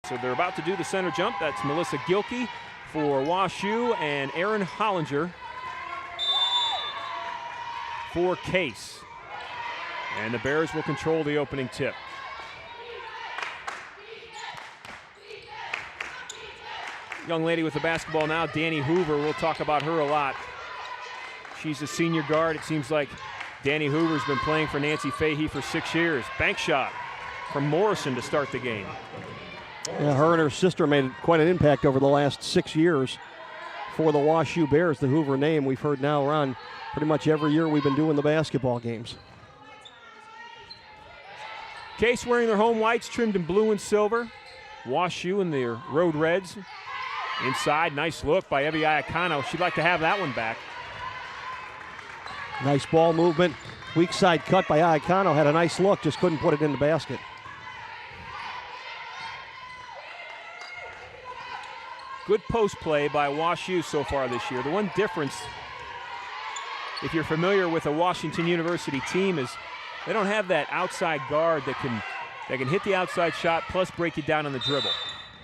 So they're about to do the center jump. That's Melissa Gilkey for WashU and Erin Hollinger for Case. And the Bears will control the opening tip. Young lady with the basketball now, Danny Hoover. We'll talk about her a lot. She's a senior guard. It seems like Danny Hoover's been playing for Nancy Fahey for 6 years. Bank shot from Morrison to start the game. Yeah, her and her sister made quite an impact over the last 6 years for the WashU Bears. The Hoover name we've heard now around pretty much every year we've been doing the basketball games. Case wearing their home whites trimmed in blue and silver. WashU in their road reds. Inside, nice look by Evie Iacano. She'd like to have that one back. Nice ball movement. Weak side cut by Iacano. Had a nice look, just couldn't put it in the basket. Good post play by WashU so far this year. The one difference, if you're familiar with a Washington University team, is they don't have that outside guard that can hit the outside shot plus break you down on the dribble,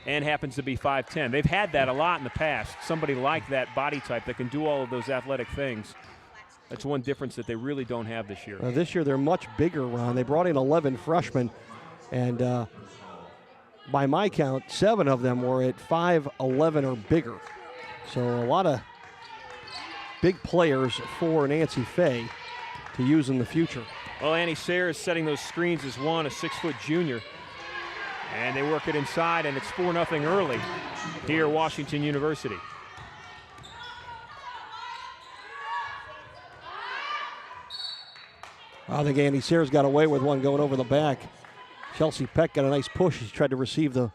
and happens to be 5'10". They've had that a lot in the past. Somebody like that body type that can do all of those athletic things. That's one difference that they really don't have this year. This year they're much bigger, Ron. They brought in 11 freshmen, and by my count, 7 of them were at 5'11" or bigger. So a lot of big players for Nancy Fahey to use in the future. Well, Annie Sayers setting those screens as one, a 6-foot junior. And they work it inside, and it's 4-0 early here at Washington University. I think Andy Sayers got away with one going over the back. Chelsea Peck got a nice push. She tried to receive the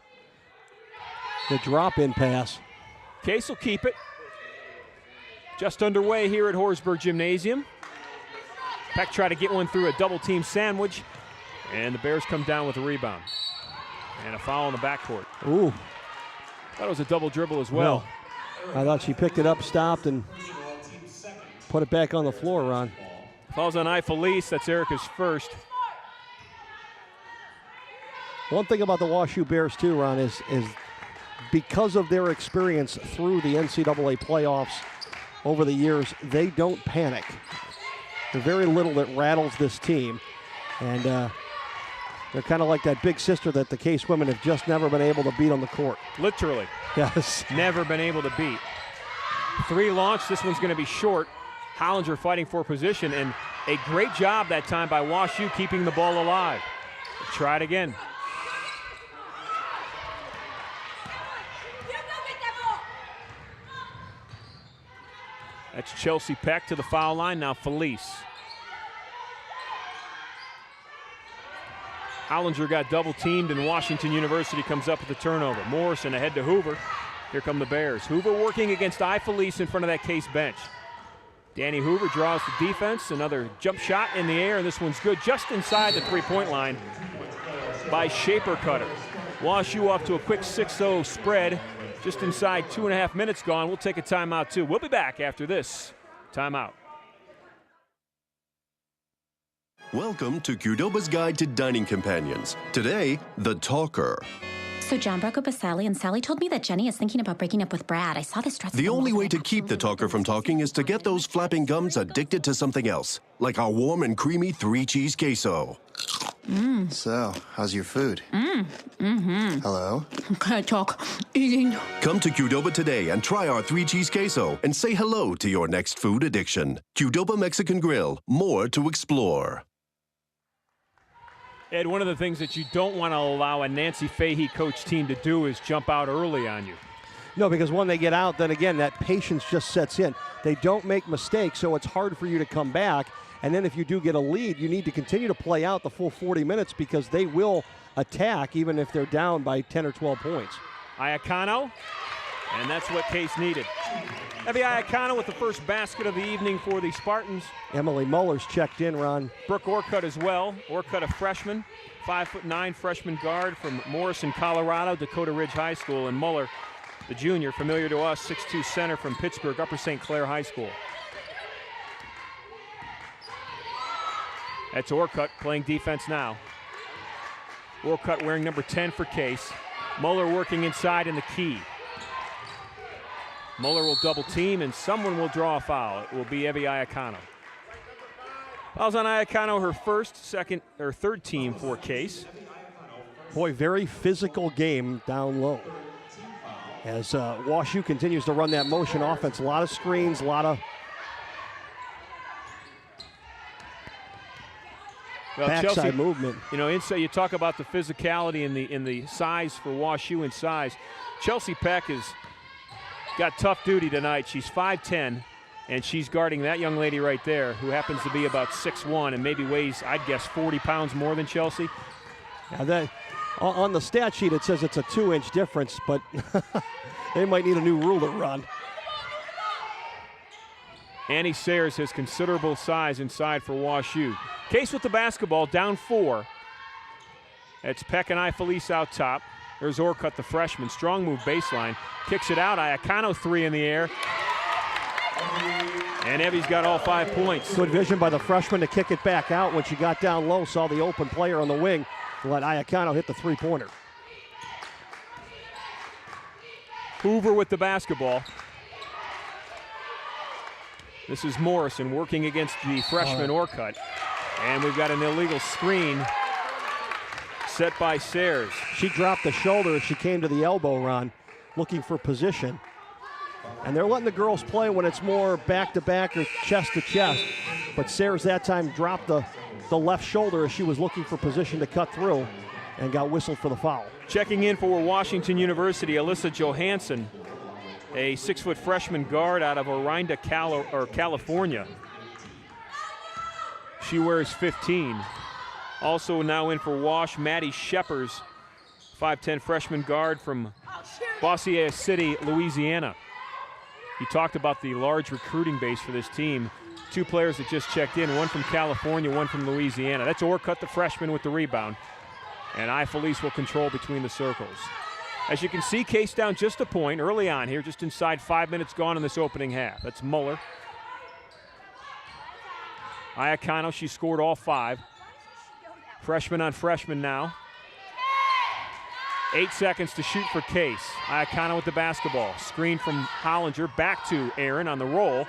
drop-in pass. Case will keep it. Just underway here at Horsburgh Gymnasium. Peck tried to get one through a double-team sandwich, and the Bears come down with a rebound. And a foul in the backcourt. Ooh. Thought it was a double dribble as well. No. I thought she picked it up, stopped, and put it back on the floor, Ron. Falls on Felice. That's Erica's first. One thing about the WashU Bears, too, Ron, is because of their experience through the NCAA playoffs over the years, they don't panic. There's very little that rattles this team. And they're kind of like that big sister that the Case women have just never been able to beat on the court. Literally. Yes. Never been able to beat. 3 launch. This one's going to be short. Hollinger fighting for position, and a great job that time by WashU keeping the ball alive. Try it again. That's Chelsea Peck to the foul line. Now Felice. Hollinger got double teamed, and Washington University comes up with the turnover. Morrison ahead to Hoover. Here come the Bears. Hoover working against Felice in front of that Case bench. Danny Hoover draws the defense. Another jump shot in the air, and this one's good just inside the three-point line by Shaper Cutter. WashU off to a quick 6-0 spread. Just inside 2.5 minutes gone. We'll take a timeout too. We'll be back after this timeout. Welcome to Qdoba's Guide to Dining Companions. Today, the talker. So John broke up with Sally, and Sally told me that Jenny is thinking about breaking up with Brad. I saw this dress. The only way to keep the talker from talking is to get those flapping gums addicted to something else, like our warm and creamy 3-cheese queso. So, how's your food? Hello? Can't talk. Eating. Come to Qdoba today and try our 3-cheese queso and say hello to your next food addiction. Qdoba Mexican Grill, more to explore. Ed, one of the things that you don't want to allow a Nancy Fahey coach team to do is jump out early on you. No, because when they get out, then again, that patience just sets in. They don't make mistakes, so it's hard for you to come back. And then if you do get a lead, you need to continue to play out the full 40 minutes because they will attack even if they're down by 10 or 12 points. Iacano, and that's what Case needed. Evie Iacano with the first basket of the evening for the Spartans. Emily Muller's checked in, Ron. Brooke Orcutt as well. Orcutt, a freshman, 5'9" freshman guard from Morrison, Colorado, Dakota Ridge High School. And Muller, the junior, familiar to us, 6'2" center from Pittsburgh, Upper St. Clair High School. That's Orcutt playing defense now. Orcutt wearing number 10 for Case. Muller working inside in the key. Muller will double team, and someone will draw a foul. It will be Evie Iacano. Fouls on Iacano, her first, second, or third team for Case. Boy, very physical game down low. As WashU continues to run that motion offense, a lot of screens, a lot of backside Chelsea, movement. You know, inside, you talk about the physicality and the size for WashU and size. Chelsea Peck has got tough duty tonight. She's 5'10", and she's guarding that young lady right there, who happens to be about 6'1" and maybe weighs, I'd guess, 40 pounds more than Chelsea. Yeah, that, on the stat sheet, it says it's a 2-inch difference, but they might need a new ruler run. Annie Sayers has considerable size inside for WashU. Case with the basketball, down 4. It's Peck and Felice out top. There's Orcutt, the freshman. Strong move baseline. Kicks it out. Iacano 3 in the air. And Evie's got all 5 points. Good vision by the freshman to kick it back out when she got down low, saw the open player on the wing, and let Iacano hit the three-pointer. Hoover with the basketball. This is Morrison working against the freshman Orcutt. And we've got an illegal screen set by Sayers. She dropped the shoulder as she came to the elbow, Ron, looking for position. And they're letting the girls play when it's more back-to-back or chest-to-chest. But Sayers that time dropped the left shoulder as she was looking for position to cut through and got whistled for the foul. Checking in for Washington University, Alyssa Johansson, a 6-foot freshman guard out of Orinda, California. She wears 15. Also now in for Wash, Maddie Sheppers, 5'10" freshman guard from Bossier City, Louisiana. He talked about the large recruiting base for this team. 2 players that just checked in, one from California, one from Louisiana. That's Orcutt, the freshman, with the rebound. And Felice will control between the circles. As you can see, Case down just a point early on here, just inside 5 minutes gone in this opening half. That's Muller. Iacano, she scored all 5. Freshman on freshman now. 8 seconds to shoot for Case. Iacano with the basketball. Screen from Hollinger, back to Aaron on the roll,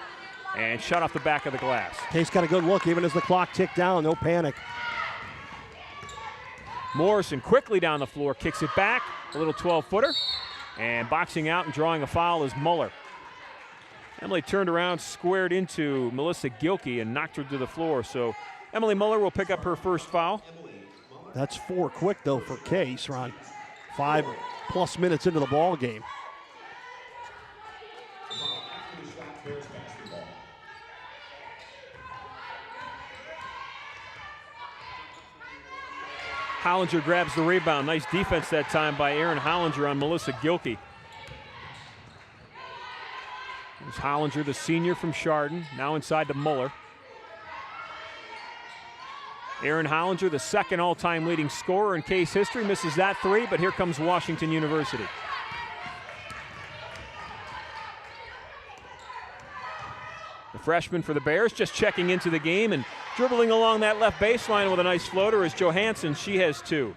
and shot off the back of the glass. Case got a good look even as the clock ticked down, no panic. Morrison quickly down the floor, kicks it back, a little 12-footer, and boxing out and drawing a foul is Muller. Emily turned around, squared into Melissa Gilkey, and knocked her to the floor. So Emily Muller will pick up her first foul. That's 4 quick, though, for Case, Ron. 5+ minutes into the ball game. Hollinger grabs the rebound. Nice defense that time by Erin Hollinger on Melissa Gilkey. There's Hollinger, the senior from Chardon, now inside to Muller. Erin Hollinger, the second all-time leading scorer in Case history, misses that 3, but here comes Washington University. The freshman for the Bears just checking into the game and dribbling along that left baseline with a nice floater is Johansson. She has 2.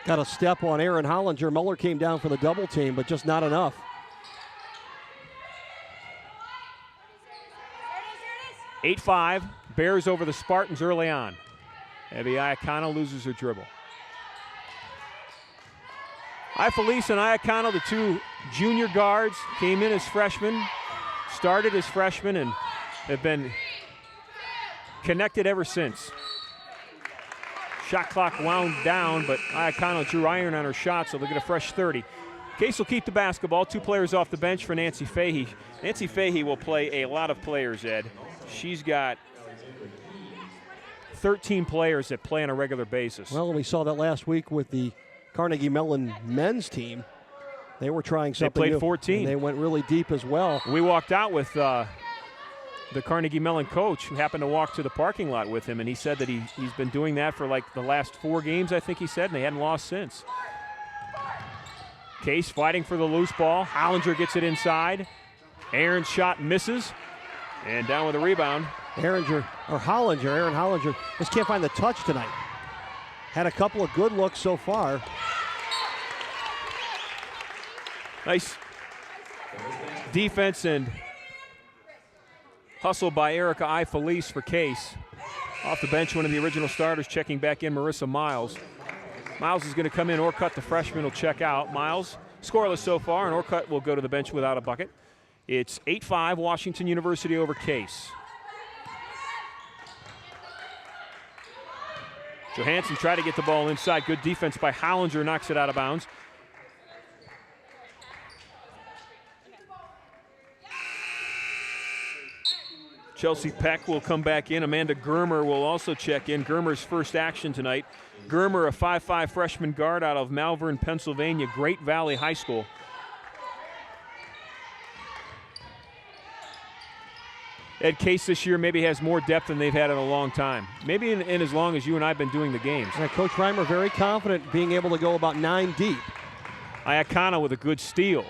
Got a step on Erin Hollinger. Muller came down for the double team, but just not enough. Eight 8-5, Bears over the Spartans early on. Evie Iacano loses her dribble. Felice and Iacano, the 2 junior guards, came in as freshmen, started as freshmen, and have been connected ever since. Shot clock wound down, but Iacano drew iron on her shot, so they'll get a fresh 30. Case will keep the basketball. 2 players off the bench for Nancy Fahey. Nancy Fahey will play a lot of players, Ed. She's got 13 players that play on a regular basis. Well, we saw that last week with the Carnegie Mellon men's team. They were trying something new. They played new, 14. And they went really deep as well. We walked out with the Carnegie Mellon coach who happened to walk to the parking lot with him, and he said that he's been doing that for like the last 4 games, I think he said, and they hadn't lost since. Case fighting for the loose ball. Hollinger gets it inside. Aaron's shot misses, and down with a rebound. Erin Hollinger just can't find the touch tonight. Had a couple of good looks so far. Nice defense and hustle by Erica Ifelice for Case. Off the bench, one of the original starters checking back in, Marissa Miles. Miles is going to come in. Orcutt, the freshman, will check out. Miles, scoreless so far, and Orcutt will go to the bench without a bucket. It's 8-5, Washington University over Case. Johansson tried to get the ball inside. Good defense by Hollinger, knocks it out of bounds. Chelsea Peck will come back in. Amanda Germer will also check in. Germer's first action tonight. Germer, a 5'5 freshman guard out of Malvern, Pennsylvania, Great Valley High School. Ed, Case this year maybe has more depth than they've had in a long time. Maybe in as long as you and I have been doing the games. Yeah, Coach Reimer very confident being able to go about 9 deep. Iacana with a good steal.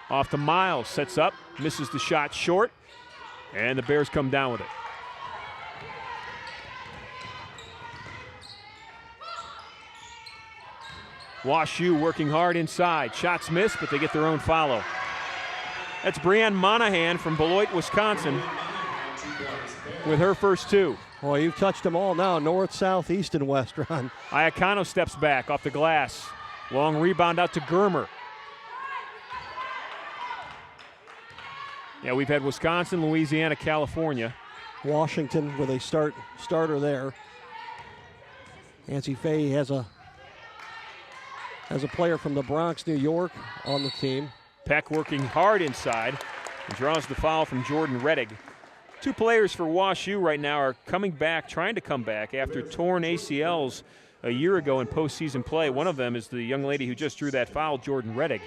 Off to Miles, sets up, misses the shot short, and the Bears come down with it. WashU working hard inside. Shots missed, but they get their own follow. That's Brianne Monahan from Beloit, Wisconsin, with her first 2. Well, you've touched them all now, north, south, east, and west, Ron. Iacano steps back off the glass. Long rebound out to Germer. Yeah, we've had Wisconsin, Louisiana, California. Washington with a starter there. Nancy Fay has a player from the Bronx, New York on the team. Peck working hard inside and draws the foul from Jordan Reddig. 2 players for WashU right now are coming back, trying to come back after torn ACLs a year ago in postseason play. One of them is the young lady who just drew that foul, Jordan Reddig.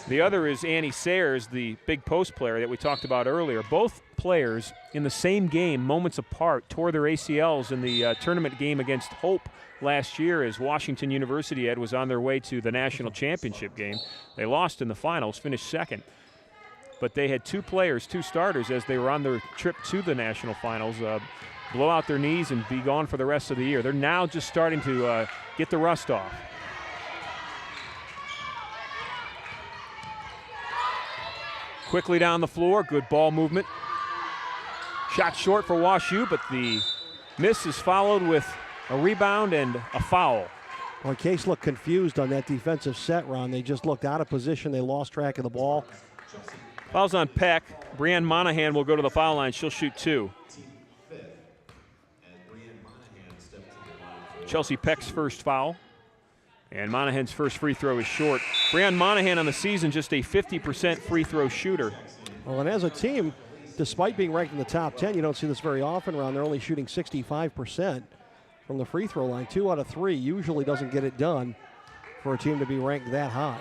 The other is Annie Sayers, the big post player that we talked about earlier. Both players in the same game, moments apart, tore their ACLs in the tournament game against Hope last year as Washington University, Ed, was on their way to the national championship game. They lost in the finals, finished second. But they had 2 players, 2 starters, as they were on their trip to the national finals, blow out their knees and be gone for the rest of the year. They're now just starting to get the rust off. Quickly down the floor, good ball movement. Shot short for WashU, but the miss is followed with a rebound and a foul. Well, Case looked confused on that defensive set, Ron. They just looked out of position. They lost track of the ball. Foul's on Peck. Brianne Monahan will go to the foul line. She'll shoot 2. Chelsea Peck's first foul. And Monahan's first free throw is short. Brianne Monahan on the season just a 50% free throw shooter. Well, and as a team, despite being ranked in the top 10, you don't see this very often, Ron. They're only shooting 65% from the free throw line. 2 out of 3 usually doesn't get it done for a team to be ranked that high.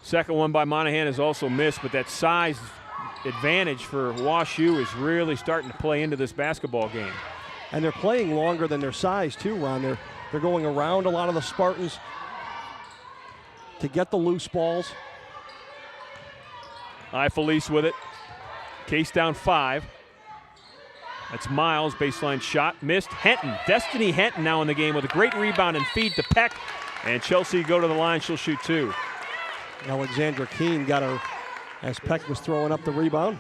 Second one by Monahan is also missed, but that size advantage for WashU is really starting to play into this basketball game. And they're playing longer than their size too, Ron. They're going around a lot of the Spartans to get the loose balls. Felice with it. Case down 5. That's Miles, baseline shot, missed. Henton, Destiny Henton now in the game with a great rebound and feed to Peck. And Chelsea go to the line, she'll shoot 2. Alexandra Keene got her as Peck was throwing up the rebound.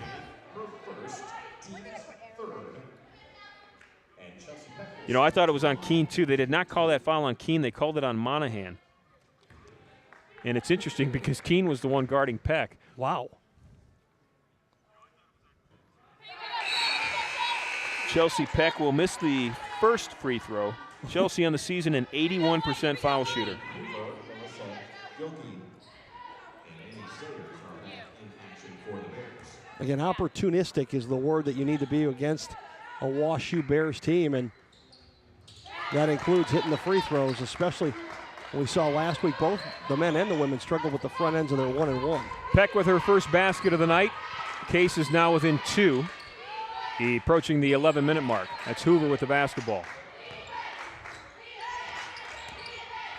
You know, I thought it was on Keene too. They did not call that foul on Keene. They called it on Monahan. And it's interesting because Keene was the one guarding Peck. Wow. Chelsea Peck will miss the first free throw. Chelsea on the season an 81% foul shooter. Again, opportunistic is the word that you need to be against a WashU Bears team, and that includes hitting the free throws, especially we saw last week both the men and the women struggled with the front ends of their 1-and-1. Peck with her first basket of the night. Case is now within 2, approaching the 11-minute mark. That's Hoover with the basketball.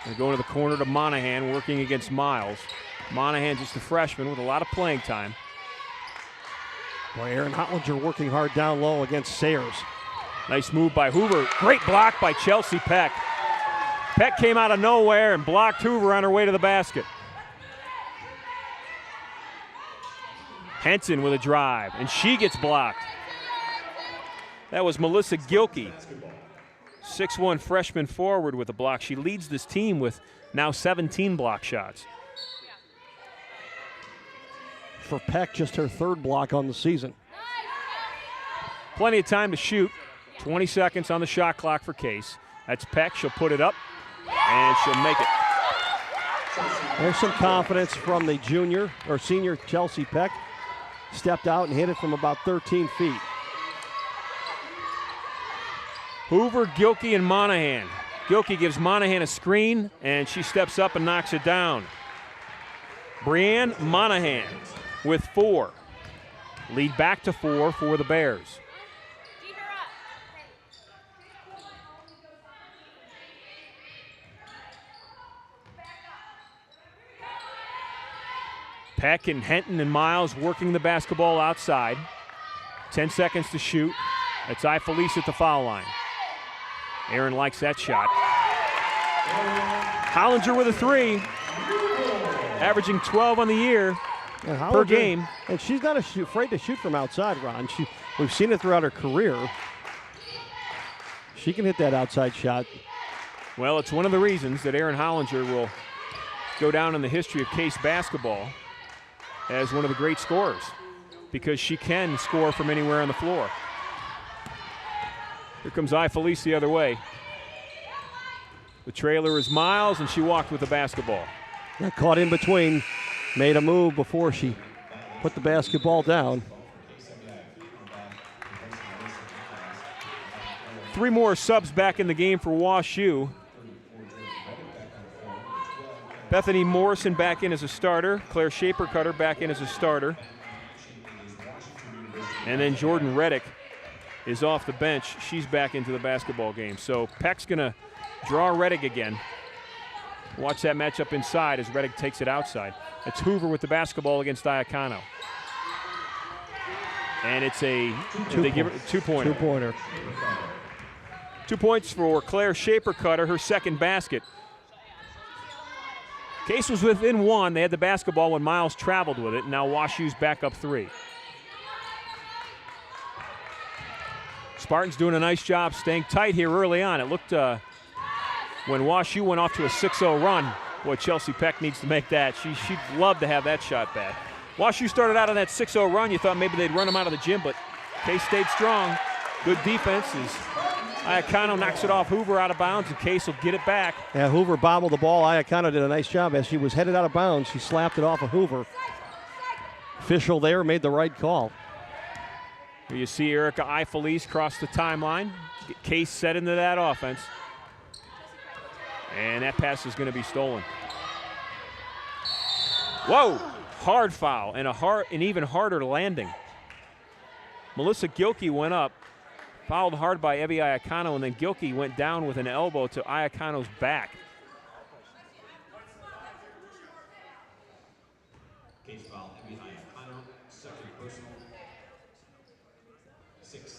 They're going to the corner to Monahan, working against Miles. Monahan just a freshman with a lot of playing time. Boy, Aaron Hotlinger working hard down low against Sayers. Nice move by Hoover. Great block by Chelsea Peck. Peck came out of nowhere and blocked Hoover on her way to the basket. Henson with a drive, and she gets blocked. That was Melissa Gilkey, 6'1" freshman forward with a block. She leads this team with now 17 block shots. For Peck, just her 3rd block on the season. Plenty of time to shoot. 20 seconds on the shot clock for Case. That's Peck. She'll put it up, and she'll make it. There's some confidence from the senior Chelsea Peck. Stepped out and hit it from about 13 feet. Hoover, Gilkey, and Monahan. Gilkey gives Monahan a screen, and she steps up and knocks it down. Brianne Monahan with 4. Lead back to 4 for the Bears. Peck and Henton and Miles working the basketball outside. 10 seconds to shoot. That's Felice at the foul line. Aaron likes that shot. Hollinger with a 3. Averaging 12 on the year per game. And she's not afraid to shoot from outside, Ron. We've seen it throughout her career. She can hit that outside shot. Well, it's one of the reasons that Aaron Hollinger will go down in the history of Case basketball as one of the great scorers, because she can score from anywhere on the floor. Here comes Felice the other way. The trailer is Miles, and she walked with the basketball. Got caught in between, made a move before she put the basketball down. 3 more subs back in the game for WashU. Bethany Morrison back in as a starter. Claire Shaper-Cutter back in as a starter. And then Jordan Reddick is off the bench. She's back into the basketball game. So Peck's going to draw Reddick again. Watch that matchup inside as Reddick takes it outside. It's Hoover with the basketball against Iacano. And it's a two-pointer. 2-pointer. 2 points for Claire Shaper-Cutter, her second basket. Case was within 1. They had the basketball when Miles traveled with it. Now WashU's back up 3. Spartans doing a nice job staying tight here early on. It looked when WashU went off to a 6-0 run. Boy, Chelsea Peck needs to make that. She'd love to have that shot back. WashU started out on that 6-0 run. You thought maybe they'd run them out of the gym, but Case stayed strong. Good defense as Iacano knocks it off Hoover out of bounds, and Case will get it back. Yeah, Hoover bobbled the ball. Iacano did a nice job. As she was headed out of bounds, she slapped it off of Hoover. Official there made the right call. Here you see Erica Felice cross the timeline. Get Case set into that offense. And that pass is going to be stolen. Whoa! Hard foul and an even harder landing. Melissa Gilkey went up, fouled hard by Evie Iacano, and then Gilkey went down with an elbow to Iacano's back.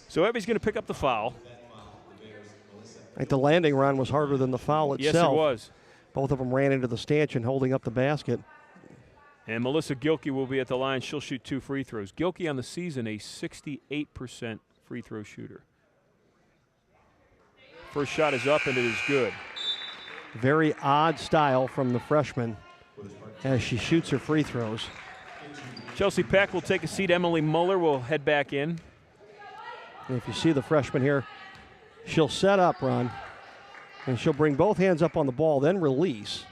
So Evie's going to pick up the foul. I think the landing run was harder than the foul itself. Yes, it was. Both of them ran into the stanchion holding up the basket. And Melissa Gilkey will be at the line. She'll shoot 2 free throws. Gilkey on the season, a 68% free throw shooter. First shot is up, and it is good. Very odd style from the freshman as she shoots her free throws. Chelsea Peck will take a seat. Emily Muller will head back in. And if you see the freshman here, she'll set up, Ron, and she'll bring both hands up on the ball, then release,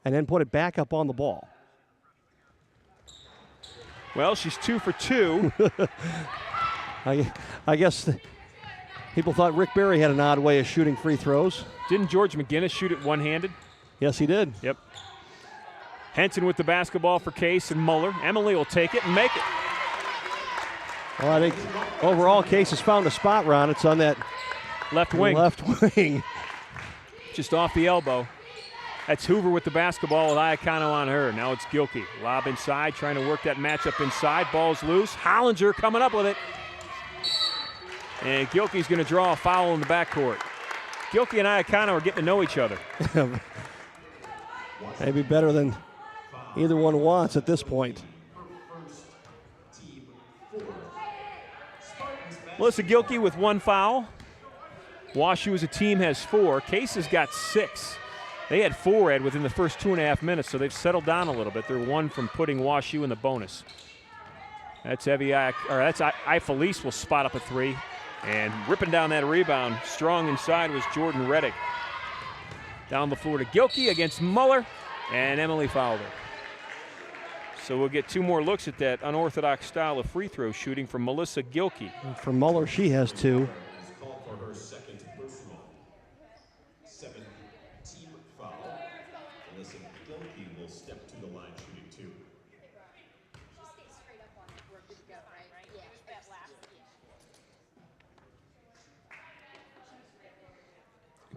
and then put it back up on the ball. Well, she's 2 for 2. I guess people thought Rick Barry had an odd way of shooting free throws. Didn't George McGinnis shoot it one-handed? Yes, he did. Yep. Henson with the basketball for Case and Muller. Emily will take it and make it. Well, I think overall Case has found a spot, Ron. It's on that left wing. Just off the elbow. That's Hoover with the basketball with Iacano on her. Now it's Gilkey. Lob inside, trying to work that matchup inside. Ball's loose. Hollinger coming up with it. And Gilkey's going to draw a foul in the backcourt. Gilkey and Iacano are getting to know each other. Maybe better than either one wants at this point. Melissa Gilkey with 1 foul. WashU as a team has 4. Case has got 6. They had 4, Ed, within the first 2.5 minutes, so they've settled down a little bit. They're 1 from putting WashU in the bonus. That's Felice will spot up a 3. And ripping down that rebound, strong inside was Jordan Reddick. Down the floor to Gilkey against Muller, and Emily fouled her. So we'll get 2 more looks at that unorthodox style of free throw shooting from Melissa Gilkey. And for Muller, she has 2.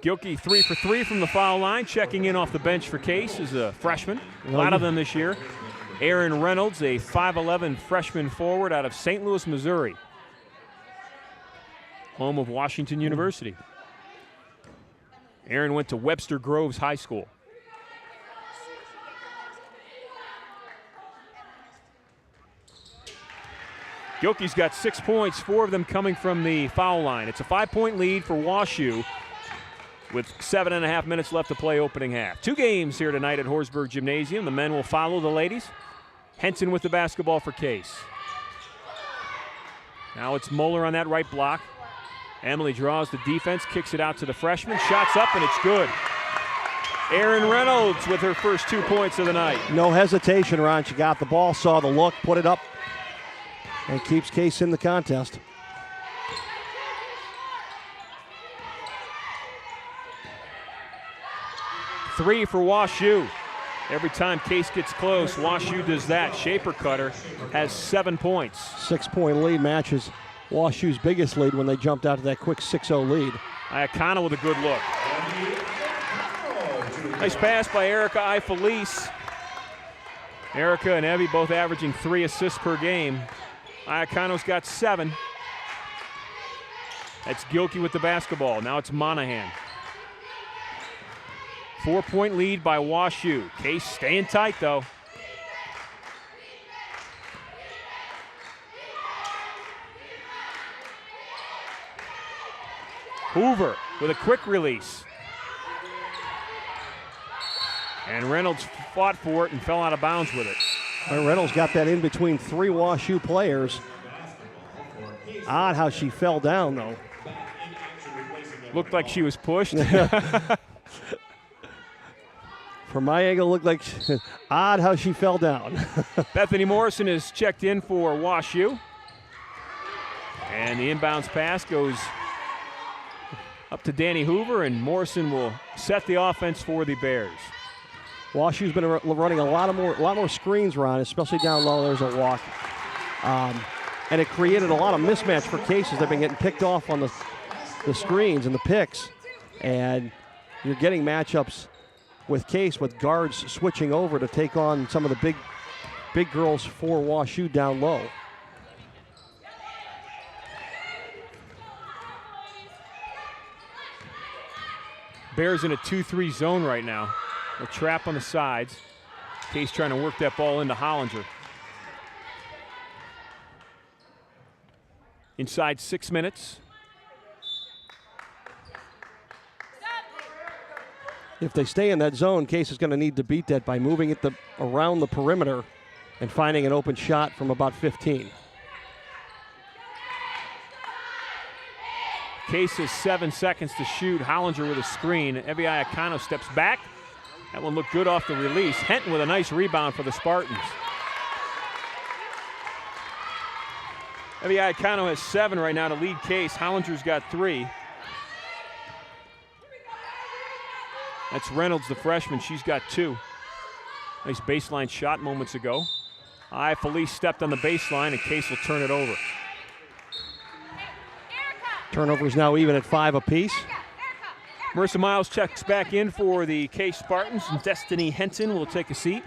Gilkey 3 for 3 from the foul line. Checking in off the bench for Case is a freshman. A lot of them this year. Aaron Reynolds, a 5'11 freshman forward out of St. Louis, Missouri. Home of Washington University. Aaron went to Webster Groves High School. Gilkey's got 6 points, 4 of them coming from the foul line. It's a 5-point lead for WashU with 7.5 minutes left to play opening half. 2 games here tonight at Horsburgh Gymnasium. The men will follow the ladies. Henson with the basketball for Case. Now it's Moeller on that right block. Emily draws the defense, kicks it out to the freshman. Shots up, and it's good. Aaron Reynolds with her first 2 points of the night. No hesitation, Ron. She got the ball, saw the look, put it up, and keeps Case in the contest. Three for WashU. Every time Case gets close, WashU does that. Shaper Cutter has 7 points. 6-point lead matches WashU's biggest lead when they jumped out to that quick 6-0 lead. Iacano with a good look. Nice pass by Erica Ifelice. Erica and Evie both averaging 3 assists per game. Iacano's got 7. That's Gilkey with the basketball. Now it's Monahan. 4-point lead by WashU. Case staying tight, though. Hoover with a quick release. And Reynolds fought for it and fell out of bounds with it. Reynolds got that in between 3 WashU players. Odd how she fell down, though. Looked like she was pushed. From my angle, looked like odd how she fell down. Bethany Morrison is checked in for WashU. And the inbounds pass goes up to Danny Hoover, and Morrison will set the offense for the Bears. WashU's been running a lot more screens, Ron, especially down low. There's a walk. And it created a lot of mismatch for Cases. They've been getting picked off on the screens and the picks. And you're getting matchups with Case, with guards switching over to take on some of the big girls for WashU down low. Bears in a 2-3 zone right now. A trap on the sides. Case trying to work that ball into Hollinger. Inside 6 minutes. If they stay in that zone, Case is going to need to beat that by moving it around the perimeter and finding an open shot from about 15. Case has 7 seconds to shoot. Hollinger with a screen. Evie Iacano steps back. That one looked good off the release. Henton with a nice rebound for the Spartans. Evie Iacano has 7 right now to lead Case. Hollinger's got 3. That's Reynolds, the freshman. She's got 2. Nice baseline shot moments ago. Felice stepped on the baseline, and Case will turn it over. Turnovers now even at 5 apiece. Marissa Miles checks back in for the Case Spartans, and Destiny Henson will take a seat.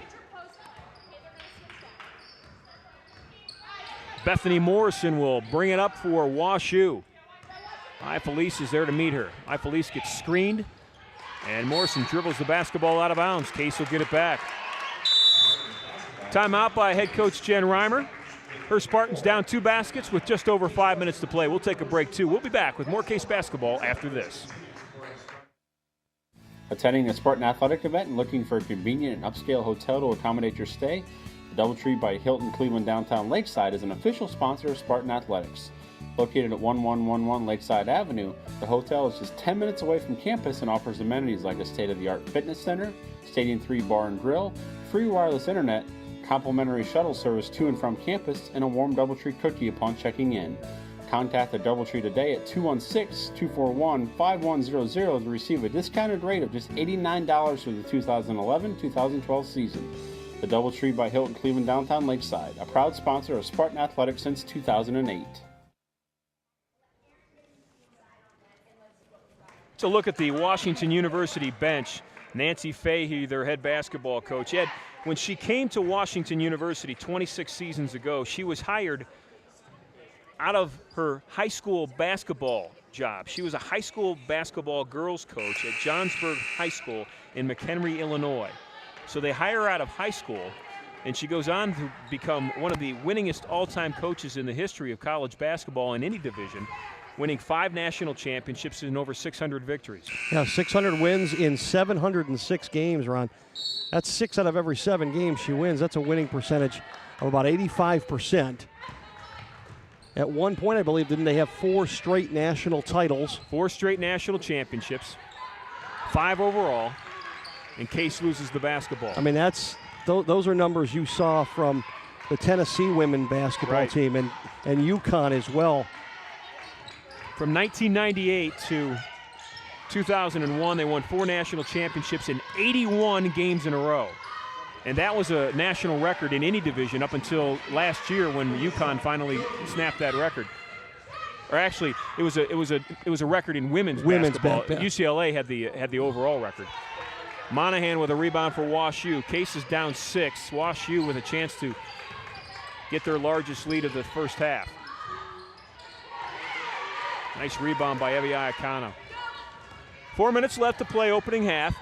Bethany Morrison will bring it up for WashU. Felice is there to meet her. Felice gets screened, and Morrison dribbles the basketball out of bounds. Case will get it back. Timeout by head coach Jen Reimer. Her Spartans down 2 baskets with just over 5 minutes to play. We'll take a break, too. We'll be back with more Case basketball after this. Attending a Spartan athletic event and looking for a convenient and upscale hotel to accommodate your stay? The DoubleTree by Hilton Cleveland Downtown Lakeside is an official sponsor of Spartan Athletics. Located at 1111 Lakeside Avenue, the hotel is just 10 minutes away from campus and offers amenities like a state-of-the-art fitness center, Stadium 3 bar and grill, free wireless internet, complimentary shuttle service to and from campus, and a warm DoubleTree cookie upon checking in. Contact the DoubleTree today at 216-241-5100 to receive a discounted rate of just $89 for the 2011-2012 season. The DoubleTree by Hilton Cleveland Downtown Lakeside, a proud sponsor of Spartan Athletics since 2008. So look at the Washington University bench. Nancy Fahey, their head basketball coach. When she came to Washington University 26 seasons ago, she was hired out of her high school basketball job. She was a high school basketball girls coach at Johnsburg High School in McHenry, Illinois. So they hire her out of high school, and she goes on to become one of the winningest all-time coaches in the history of college basketball in any division, winning 5 national championships and over 600 victories. Yeah, 600 wins in 706 games, Ron. That's 6 out of every 7 games she wins. That's a winning percentage of about 85%. At one point, I believe, didn't they have 4 straight national titles? 4 straight national championships, 5 overall, and Case loses the basketball. I mean, those are numbers you saw from the Tennessee women basketball team and UConn as well. From 1998 to 2001, they won 4 national championships in 81 games in a row. And that was a national record in any division up until last year when UConn finally snapped that record. Or actually, it was a record in women's basketball. UCLA had the overall record. Monahan with a rebound for WashU. Case is down 6. WashU with a chance to get their largest lead of the first half. Nice rebound by Evie Iacano. 4 minutes left to play opening half.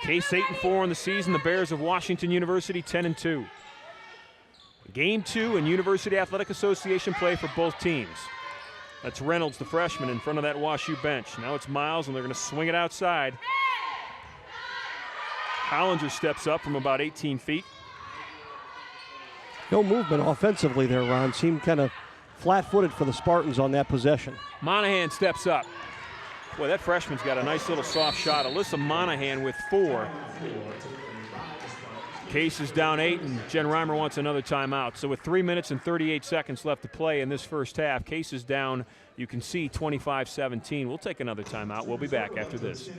Case 8-4 in the season. The Bears of Washington University 10-2. Game 2 in University Athletic Association play for both teams. That's Reynolds, the freshman, in front of that WashU bench. Now it's Miles, and they're going to swing it outside. Hollinger steps up from about 18 feet. No movement offensively there, Ron. Seemed kind of flat-footed for the Spartans on that possession. Monahan steps up. Boy, that freshman's got a nice little soft shot. Alyssa Monahan with 4. Case is down 8, and Jen Reimer wants another timeout. So with 3 minutes and 38 seconds left to play in this first half, Case is down, you can see, 25-17. We'll take another timeout. We'll be back after this.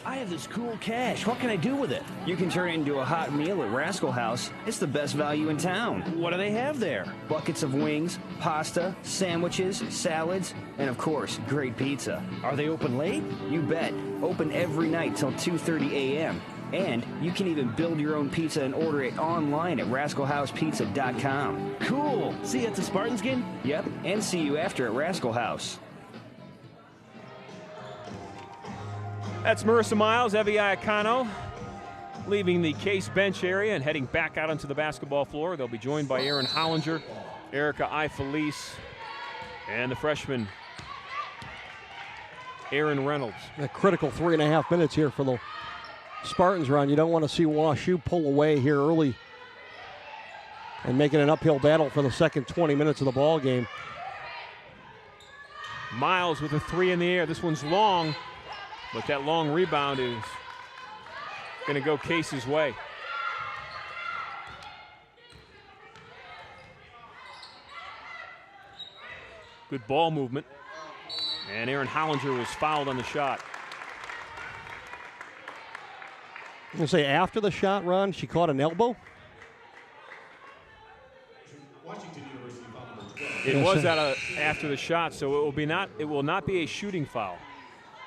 I have this cool cash. What can I do with it? You can turn it into a hot meal at Rascal House. It's the best value in town. What do they have there? Buckets of wings, pasta, sandwiches, salads, and of course, great pizza. Are they open late? You bet. Open every night till 2:30 a.m. And you can even build your own pizza and order it online at rascalhousepizza.com. Cool. See you at the Spartans game? Yep, and see you after at Rascal House. That's Marissa Miles, Evie Iacano, leaving the Case bench area and heading back out onto the basketball floor. They'll be joined by Erin Hollinger, Erica Ifelice, and the freshman, Aaron Reynolds. A critical 3.5 minutes here for the Spartans, Ron. You don't want to see WashU pull away here early and make it an uphill battle for the second 20 minutes of the ball game. Miles with a 3 in the air. This one's long. But that long rebound is going to go Case's way. Good ball movement. And Aaron Hollinger was fouled on the shot. I'm going to say after the shot, Ron, she caught an elbow. It was after the shot, so it will not be a shooting foul.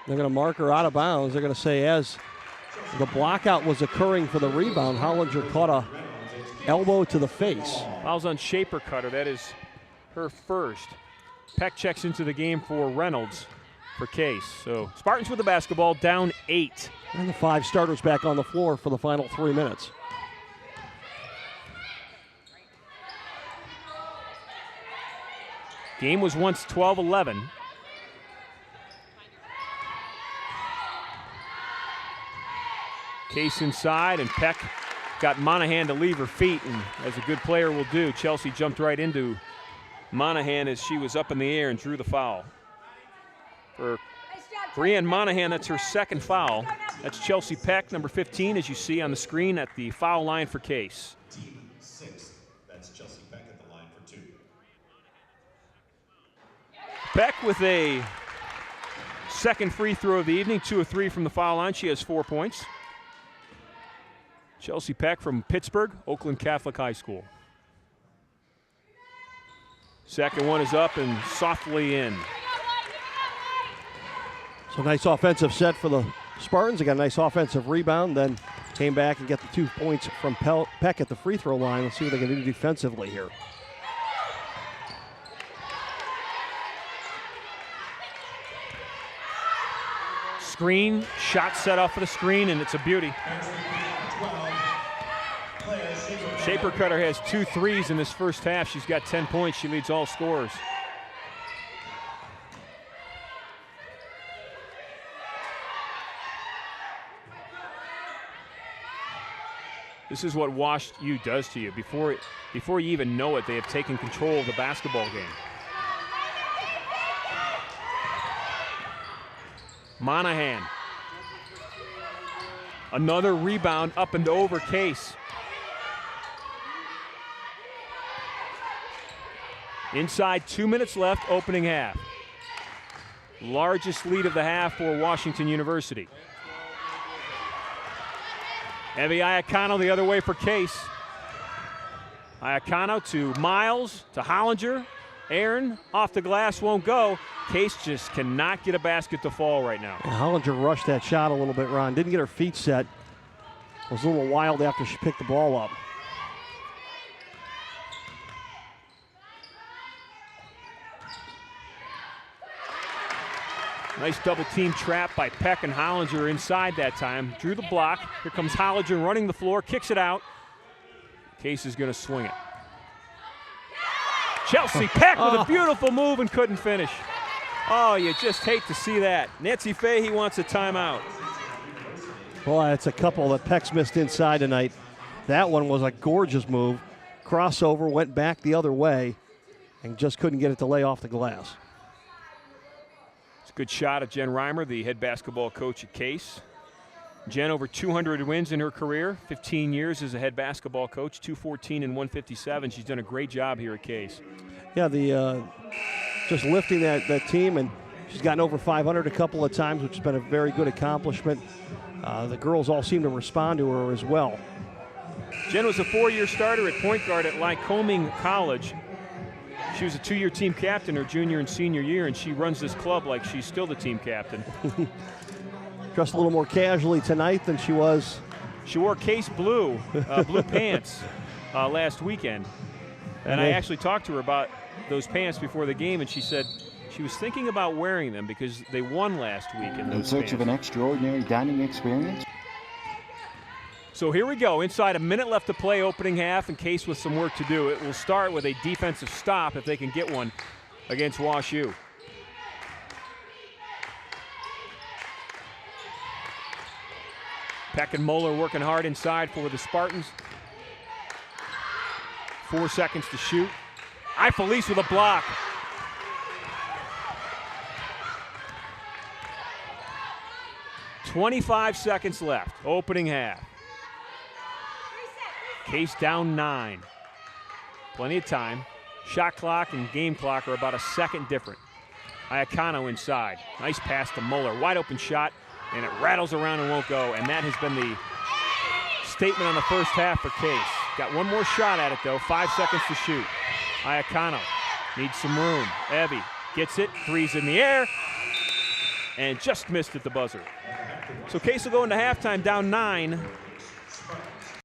They're going to mark her out of bounds. They're going to say as the blockout was occurring for the rebound, Hollinger caught a elbow to the face. Fouls on Shaper Cutter. That is her first. Peck checks into the game for Reynolds for Case. So Spartans with the basketball, down 8. And the 5 starters back on the floor for the final 3 minutes. Game was once 12-11. Case inside, and Peck got Monahan to leave her feet, and as a good player will do, Chelsea jumped right into Monahan as she was up in the air and drew the foul. For Brienne Monahan, that's her second foul. That's Chelsea Peck, number 15, as you see on the screen at the foul line for Case. Team 6, that's Chelsea Peck at the line for 2. Peck with a second free throw of the evening, 2 of 3 from the foul line. She has 4 points. Chelsea Peck from Pittsburgh, Oakland Catholic High School. Second one is up and softly in. So nice offensive set for the Spartans. They got a nice offensive rebound, then came back and get the 2 points from Peck at the free throw line. Let's see what they can do defensively here. Screen, shot set off for the screen, and it's a beauty. Shaper Cutter has 2 threes in this first half. She's got 10 points. She leads all scorers. This is what Wash U does to you. Before you even know it, they have taken control of the basketball game. Monahan. Another rebound up and over Case. Inside 2 minutes left, opening half. Largest lead of the half for Washington University. Evie Iacano the other way for Case. Iacano to Miles, to Hollinger. Aaron off the glass, won't go. Case just cannot get a basket to fall right now. And Hollinger rushed that shot a little bit, Ron. Didn't get her feet set. Was a little wild after she picked the ball up. Nice double team trap by Peck and Hollinger inside that time. Drew the block. Here comes Hollinger running the floor, kicks it out. Case is going to swing it. Chelsea Peck with a beautiful move and couldn't finish. Oh, you just hate to see that. Nancy Fahey wants a timeout. Boy, it's a couple that Peck's missed inside tonight. That one was a gorgeous move. Crossover, went back the other way, and just couldn't get it to lay off the glass. It's a good shot of Jen Reimer, the head basketball coach at Case. Jen over 200 wins in her career, 15 years as a head basketball coach, 214 and 157. She's done a great job here at Case. Yeah, just lifting that team, and she's gotten over 500 a couple of times, which has been a very good accomplishment. The girls all seem to respond to her as well. Jen was a 4-year starter at point guard at Lycoming College. She was a 2-year team captain her junior and senior year, and she runs this club like she's still the team captain. Dressed a little more casually tonight than she was. She wore Case blue pants last weekend. And I actually talked to her about those pants before the game, and she said she was thinking about wearing them because they won last week in those In search pants. of an extraordinary dining experience? So here we go. Inside a minute left to play, opening half, and Case with some work to do. It will start with a defensive stop if they can get one against Wash U. Peck and Moeller working hard inside for the Spartans. 4 seconds to shoot. Felice with a block. .25 seconds left, opening half. Case down 9. Plenty of time. Shot clock and game clock are about a second different. Iacano inside. Nice pass to Moeller. Wide open shot, and it rattles around and won't go. And that has been the statement on the first half for Case. Got one more shot at it, though. 5 seconds to shoot. Iacano needs some room. Evie gets it. Three's in the air. And just missed at the buzzer. So Case will go into halftime down 9.